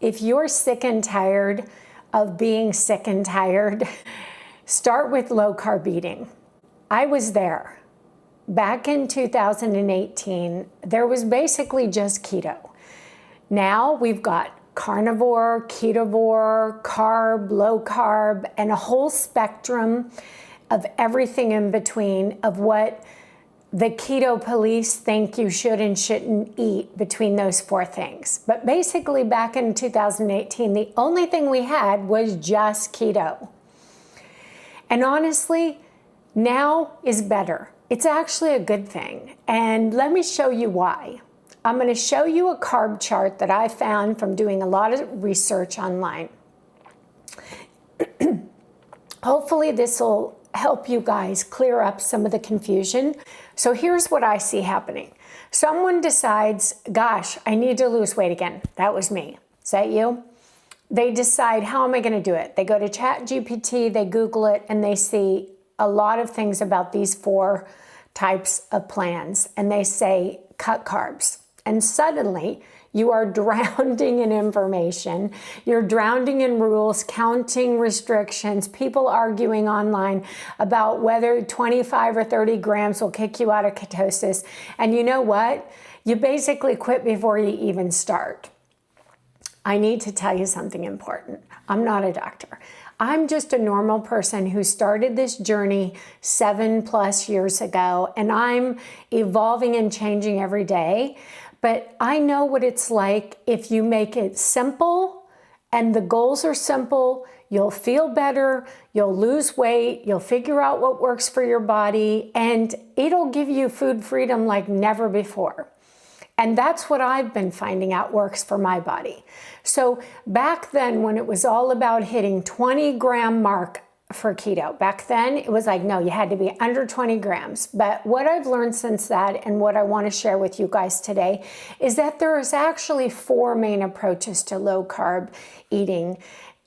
If you're sick and tired of being sick and tired, start with low carb eating. I was there. Back in 2018, there was basically just keto. Now we've got carnivore, ketovore, carb, low carb, and a whole spectrum of everything in between of what the keto police think you should and shouldn't eat between those four things. But basically back in 2018, the only thing we had was just keto. And honestly, now is better. It's actually a good thing. And let me show you why. I'm going to show you a carb chart that I found from doing a lot of research online. Hopefully this will help you guys clear up some of the confusion. So here's what I see happening. Someone decides, gosh, I need to lose weight again. That was me. Is that you? They decide, how am I going to do it? They go to ChatGPT, they Google it, and they see a lot of things about these four types of plans. And they say, cut carbs. And suddenly you are drowning in information. You're drowning in rules, counting restrictions, people arguing online about whether 25 or 30 grams will kick you out of ketosis. And you know what? You basically quit before you even start. I need to tell you something important. I'm not a doctor. I'm just a normal person who started this journey 7+ years ago, and I'm evolving and changing every day. But I know what it's like if you make it simple and the goals are simple. You'll feel better, you'll lose weight, you'll figure out what works for your body, and it'll give you food freedom like never before. And that's what I've been finding out works for my body. So back then, when it was all about hitting 20-gram mark for keto, back then it was like, no, you had to be under 20 grams. But what I've learned since that, and what I want to share with you guys today, is that there is actually 4 main approaches to low carb eating,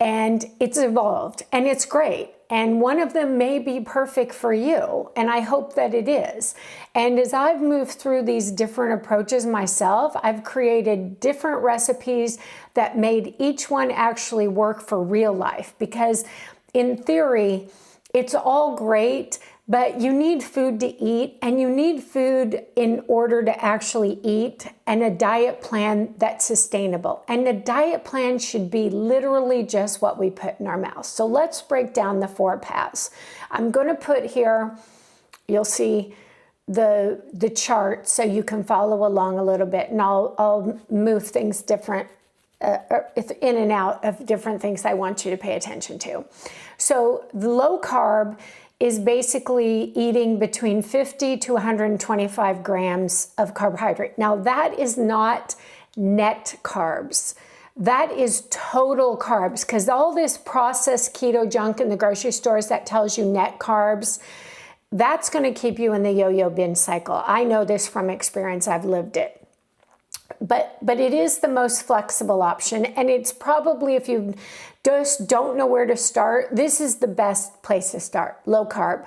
and it's evolved and it's great. And one of them may be perfect for you, and I hope that it is. And as I've moved through these different approaches myself, I've created different recipes that made each one actually work for real life. Because in theory, it's all great, but you need food to eat, and you need food in order to actually eat, and a diet plan that's sustainable. And a diet plan should be literally just what we put in our mouth. So let's break down the 4 paths. I'm going to put here, you'll see the chart so you can follow along a little bit, and I'll move things different in and out of different things I want you to pay attention to. So the low carb is basically eating between 50 to 125 grams of carbohydrate. Now that is not net carbs. That is total carbs, because all this processed keto junk in the grocery stores that tells you net carbs, that's going to keep you in the yo-yo binge cycle. I know this from experience. I've lived it. But it is the most flexible option, and it's probably, if you just don't know where to start, this is the best place to start, low carb,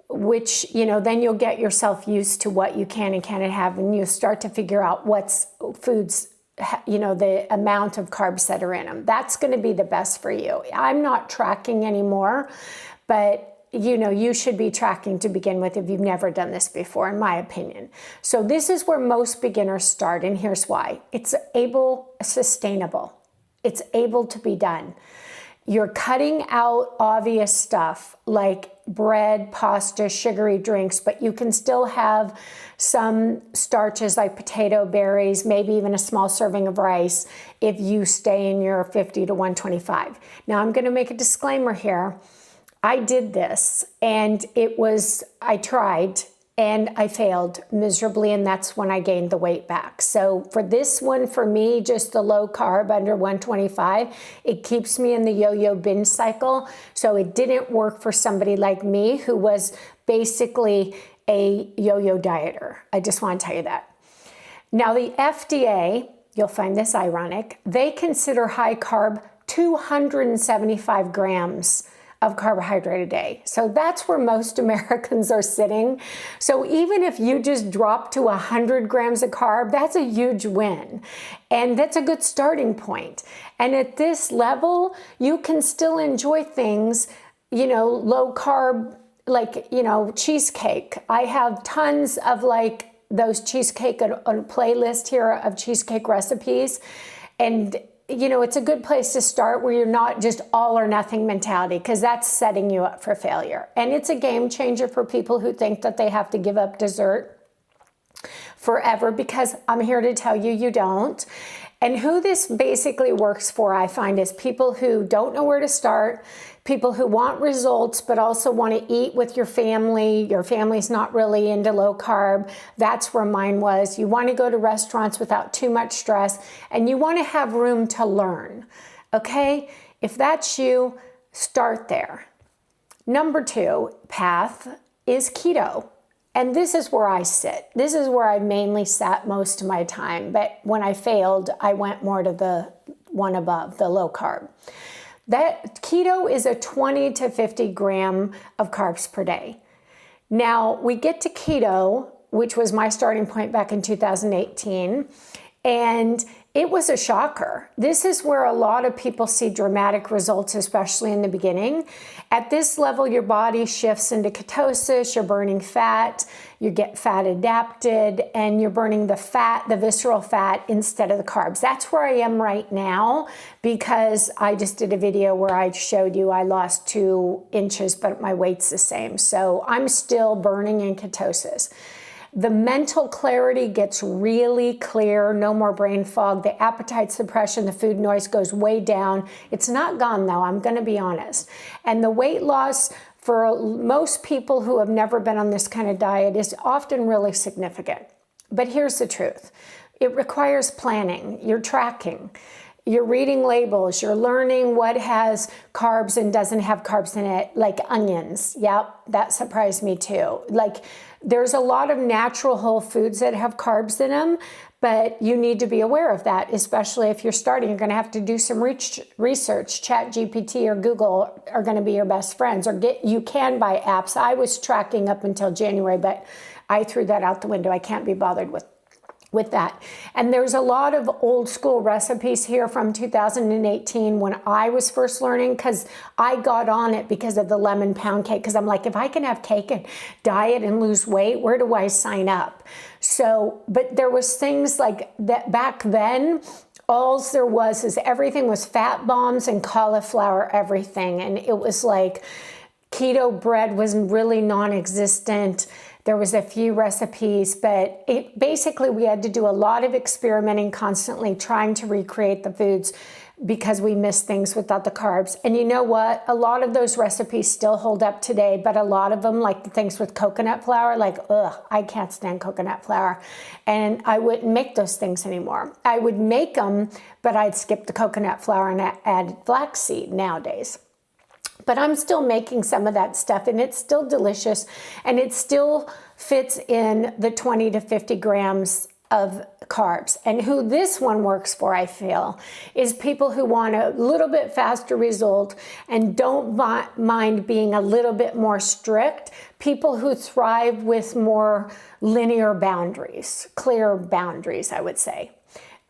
which, then you'll get yourself used to what you can and cannot have, and you start to figure out what's foods, the amount of carbs that are in them. That's going to be the best for you. I'm not tracking anymore, but you should be tracking to begin with if you've never done this before, in my opinion. So this is where most beginners start, and here's why. It's sustainable. It's able to be done. You're cutting out obvious stuff like bread, pasta, sugary drinks, but you can still have some starches like potato, berries, maybe even a small serving of rice if you stay in your 50 to 125. Now I'm going to make a disclaimer here. I did this, and I tried and I failed miserably, and that's when I gained the weight back. So for this one, for me, just the low carb under 125, it keeps me in the yo-yo binge cycle. So it didn't work for somebody like me who was basically a yo-yo dieter. I just want to tell you that. Now the FDA, you'll find this ironic, they consider high carb 275 grams of carbohydrate a day. So that's where most Americans are sitting. So even if you just drop to 100 grams of carb, that's a huge win. And that's a good starting point. And at this level, you can still enjoy things, low carb, like, cheesecake. I have tons of like those cheesecake on a playlist here of cheesecake recipes. And it's a good place to start where you're not just all or nothing mentality, because that's setting you up for failure. And it's a game changer for people who think that they have to give up dessert forever, because I'm here to tell you, you don't. And who this basically works for, I find, is people who don't know where to start, people who want results but also want to eat with your family. Your family's not really into low carb. That's where mine was. You want to go to restaurants without too much stress, and you want to have room to learn. Okay? If that's you, start there. Number 2 path is keto. And this is where I sit. This is where I mainly sat most of my time. But when I failed, I went more to the one above, the low carb. That keto is a 20 to 50 gram of carbs per day. Now, we get to keto, which was my starting point back in 2018, and it was a shocker. This is where a lot of people see dramatic results, especially in the beginning. At this level, your body shifts into ketosis, you're burning fat, you get fat adapted, and you're burning the fat, the visceral fat, instead of the carbs. That's where I am right now, because I just did a video where I showed you I lost 2 inches, but my weight's the same. So I'm still burning in ketosis. The mental clarity gets really clear, no more brain fog. The appetite suppression, the food noise goes way down. It's not gone though, I'm gonna be honest. And the weight loss for most people who have never been on this kind of diet is often really significant. But here's the truth. It requires planning. You're tracking. You're reading labels. You're learning what has carbs and doesn't have carbs in it, like onions. Yep, that surprised me too. Like, there's a lot of natural whole foods that have carbs in them, but you need to be aware of that, especially if you're starting. You're going to have to do some research. ChatGPT or Google are going to be your best friends, or you can buy apps. I was tracking up until January, but I threw that out the window. I can't be bothered with that. And there's a lot of old school recipes here from 2018 when I was first learning, because I got on it because of the lemon pound cake, because I'm like, if I can have cake and diet and lose weight, where do I sign up? So, but there was things like that back then. All there was is everything was fat bombs and cauliflower everything. And it was like keto bread was really non-existent. There was a few recipes, but basically we had to do a lot of experimenting, constantly trying to recreate the foods, because we missed things without the carbs. And you know what? A lot of those recipes still hold up today, but a lot of them, like the things with coconut flour, like, I can't stand coconut flour. And I wouldn't make those things anymore. I would make them, but I'd skip the coconut flour and add flaxseed nowadays. But I'm still making some of that stuff, and it's still delicious, and it still fits in the 20 to 50 grams of carbs. And who this one works for, I feel, is people who want a little bit faster result and don't mind being a little bit more strict, people who thrive with more linear boundaries, clear boundaries, I would say.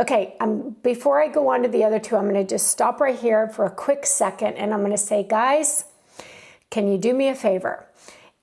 Okay, before I go on to the other two, I'm going to just stop right here for a quick second, and I'm going to say, guys, can you do me a favor?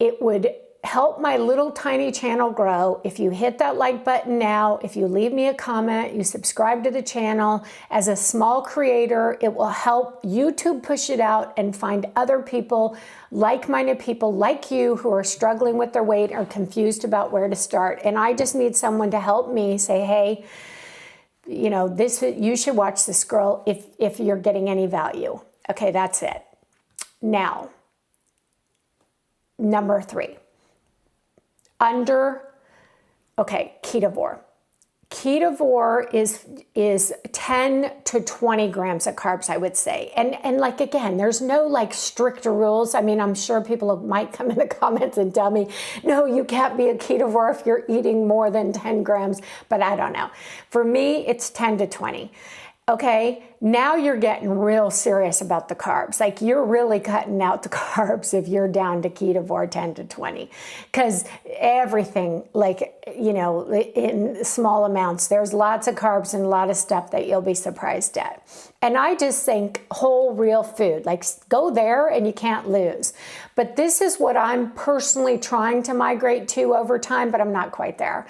It would help my little tiny channel grow if you hit that like button now, if you leave me a comment, you subscribe to the channel. As a small creator, it will help YouTube push it out and find other people, like-minded people like you, who are struggling with their weight or confused about where to start. And I just need someone to help me say, hey, you should watch this girl if you're getting any value. Okay, that's it. Now, number 3. Ketovore. Ketovore is 10 to 20 grams of carbs, I would say. And like, again, there's no like stricter rules. I mean, I'm sure people might come in the comments and tell me, no, you can't be a ketovore if you're eating more than 10 grams, but I don't know. For me, it's 10 to 20. Okay, now you're getting real serious about the carbs. Like, you're really cutting out the carbs if you're down to Ketovore 10 to 20. Because everything, like, you know, in small amounts, there's lots of carbs and a lot of stuff that you'll be surprised at. And I just think whole, real food, like, go there and you can't lose. But this is what I'm personally trying to migrate to over time, but I'm not quite there.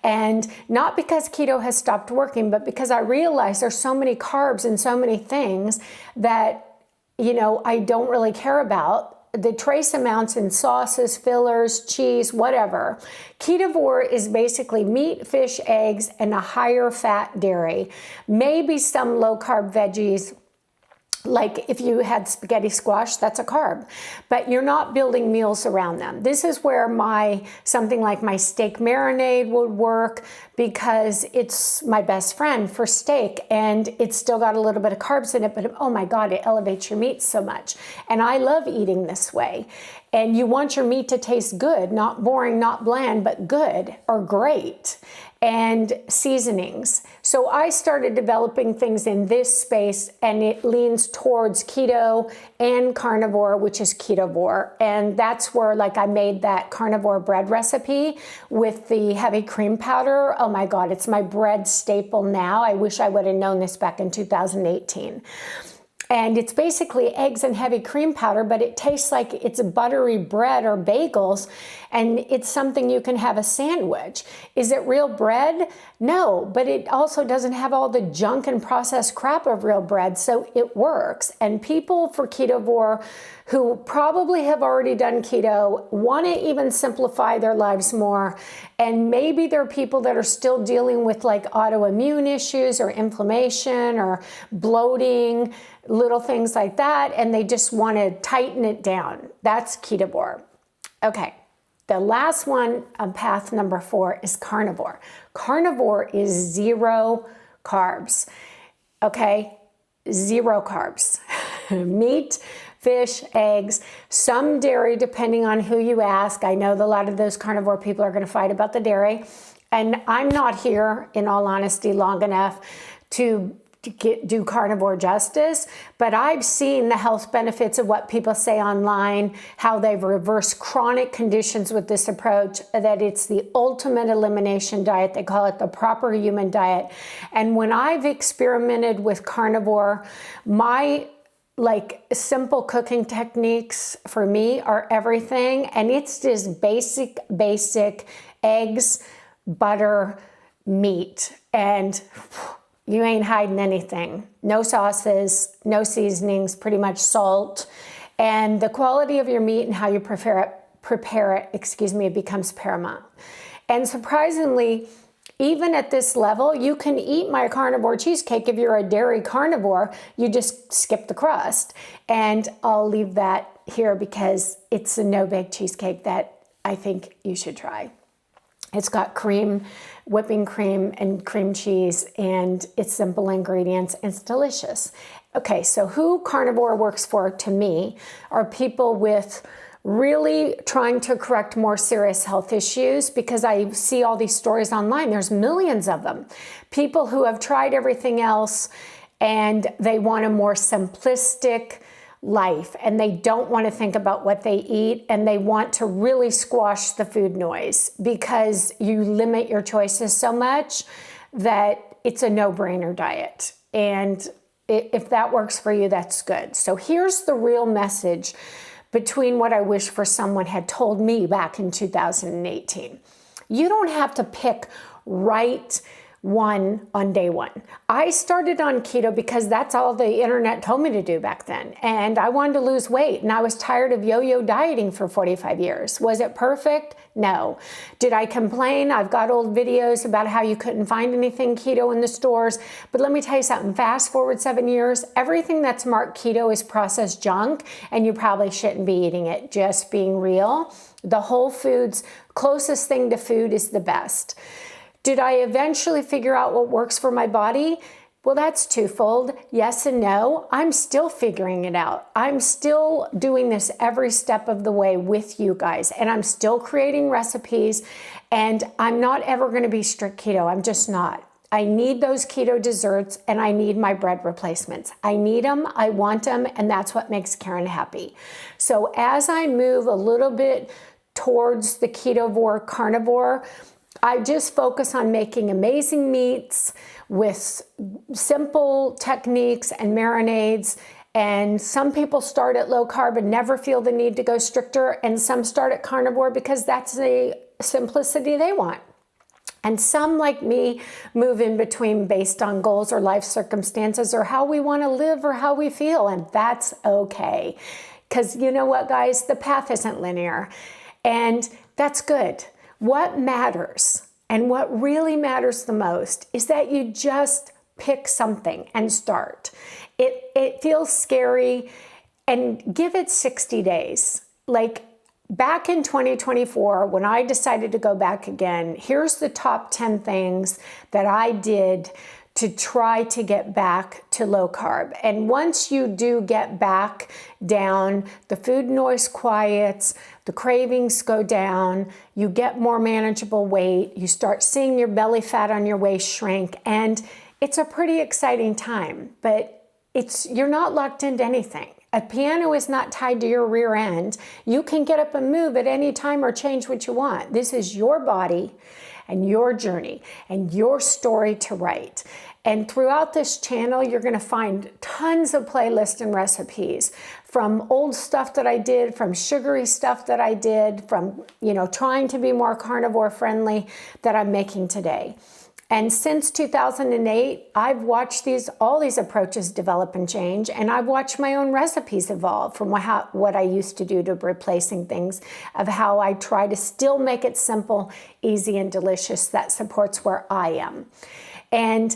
And not because keto has stopped working, but because I realize there's so many carbs and so many things that, you know, I don't really care about. The trace amounts in sauces, fillers, cheese, whatever. Ketovore is basically meat, fish, eggs, and a higher fat dairy. Maybe some low carb veggies. Like if you had spaghetti squash, that's a carb, but you're not building meals around them. This is where something like my steak marinade would work, because it's my best friend for steak and it's still got a little bit of carbs in it, but oh my God, it elevates your meat so much. And I love eating this way. And you want your meat to taste good, not boring, not bland, but good or great. And seasonings. So I started developing things in this space, and it leans towards keto and carnivore, which is Ketovore. And that's where, like, I made that carnivore bread recipe with the heavy cream powder. Oh my God, it's my bread staple now. I wish I would have known this back in 2018. And it's basically eggs and heavy cream powder, but it tastes like it's a buttery bread or bagels, and it's something you can have a sandwich. Is it real bread? No, but it also doesn't have all the junk and processed crap of real bread, so it works. And people for Ketovore who probably have already done keto want to even simplify their lives more, and maybe there are people that are still dealing with like autoimmune issues or inflammation or bloating, little things like that, and they just want to tighten it down. That's Ketovore. Okay, the last one on path number 4 is carnivore. Carnivore is 0 carbs. Okay, 0 carbs. Meat, fish, eggs, some dairy, depending on who you ask. I know that a lot of those carnivore people are going to fight about the dairy, and I'm not here, in all honesty, long enough to do carnivore justice, but I've seen the health benefits of what people say online, how they've reversed chronic conditions with this approach, that it's the ultimate elimination diet. They call it the proper human diet. And when I've experimented with carnivore, my simple cooking techniques for me are everything. And it's just basic eggs, butter, meat, and you ain't hiding anything. No sauces, no seasonings, pretty much salt. And the quality of your meat and how you prepare it, becomes paramount. And surprisingly, even at this level, you can eat my carnivore cheesecake if you're a dairy carnivore. You just skip the crust. And I'll leave that here because it's a no-bake cheesecake that I think you should try. It's got cream, whipping cream, and cream cheese, and it's simple ingredients, and it's delicious. Okay, so who carnivore works for, to me, are people with really trying to correct more serious health issues, because I see all these stories online. There's millions of them. People who have tried everything else and they want a more simplistic life, and they don't want to think about what they eat, and they want to really squash the food noise because you limit your choices so much that it's a no-brainer diet. And if that works for you, that's good. So here's the real message between what I wish for someone had told me back in 2018. You don't have to pick right one on day one. I started on keto because that's all the internet told me to do back then. And I wanted to lose weight, and I was tired of yo-yo dieting for 45 years. Was it perfect? No. Did I complain? I've got old videos about how you couldn't find anything keto in the stores. But let me tell you something, fast forward 7 years, everything that's marked keto is processed junk, and you probably shouldn't be eating it, just being real. The whole foods, closest thing to food is the best. Did I eventually figure out what works for my body? Well, that's twofold. Yes and no. I'm still figuring it out. I'm still doing this every step of the way with you guys, and I'm still creating recipes, and I'm not ever going to be strict keto. I'm just not. I need those keto desserts, and I need my bread replacements. I need them, I want them, and that's what makes Karen happy. So as I move a little bit towards the Ketovore Carnivore, I just focus on making amazing meats with simple techniques and marinades. And some people start at low carb and never feel the need to go stricter, and some start at carnivore because that's the simplicity they want. And some, like me, move in between based on goals or life circumstances or how we want to live or how we feel, and that's okay. Because you know what, guys? The path isn't linear, and that's good. What matters, and what really matters the most, is that you just pick something and start. It feels scary, and give it 60 days. Like, back in 2024, when I decided to go back again, here's the top 10 things that I did to try to get back to low carb. And once you do get back down, the food noise quiets, the cravings go down, you get more manageable weight, you start seeing your belly fat on your waist shrink, and it's a pretty exciting time. But you're not locked into anything. A piano is not tied to your rear end. You can get up and move at any time or change what you want. This is your body and your journey and your story to write. And throughout this channel, you're going to find tons of playlists and recipes, from old stuff that I did, from sugary stuff that I did, from, trying to be more carnivore friendly, that I'm making today. And since 2008, I've watched all these approaches develop and change, and I've watched my own recipes evolve from what I used to do to replacing things, of how I try to still make it simple, easy, and delicious that supports where I am. And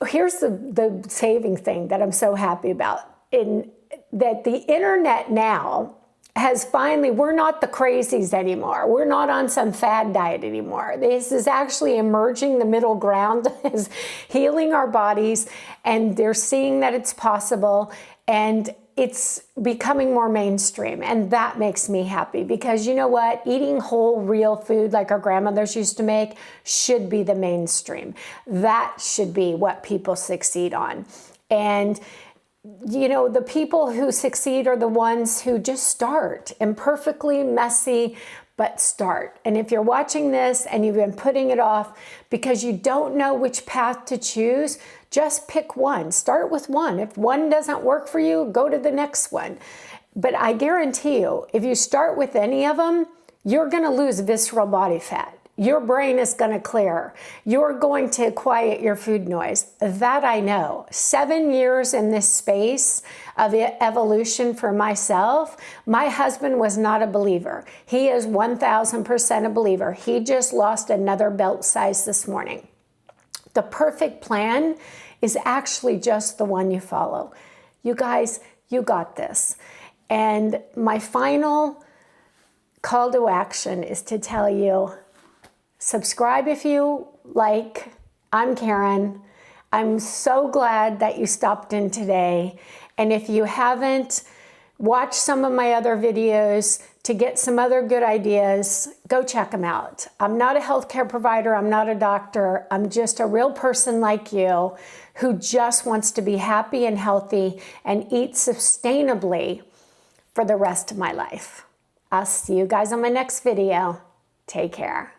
here's the saving thing that I'm so happy about, that the internet now has finally, we're not the crazies anymore. We're not on some fad diet anymore. This is actually emerging the middle ground, is healing our bodies, and they're seeing that it's possible, and it's becoming more mainstream. And that makes me happy, because you know what? Eating whole, real food like our grandmothers used to make should be the mainstream. That should be what people succeed on. And the people who succeed are the ones who just start, imperfectly, messy, but start. And if you're watching this and you've been putting it off because you don't know which path to choose, just pick one. Start with one. If one doesn't work for you, go to the next one. But I guarantee you, if you start with any of them, you're going to lose visceral body fat. Your brain is going to clear. You're going to quiet your food noise. That I know. 7 years in this space of evolution for myself. My husband was not a believer. He is 1000% a believer. He just lost another belt size this morning. The perfect plan is actually just the one you follow. You guys, you got this. And my final call to action is to tell you, subscribe if you like. I'm Karen. I'm so glad that you stopped in today. And if you haven't, watch some of my other videos to get some other good ideas. Go check them out. I'm not a healthcare provider. I'm not a doctor. I'm just a real person like you who just wants to be happy and healthy and eat sustainably for the rest of my life. I'll see you guys on my next video. Take care.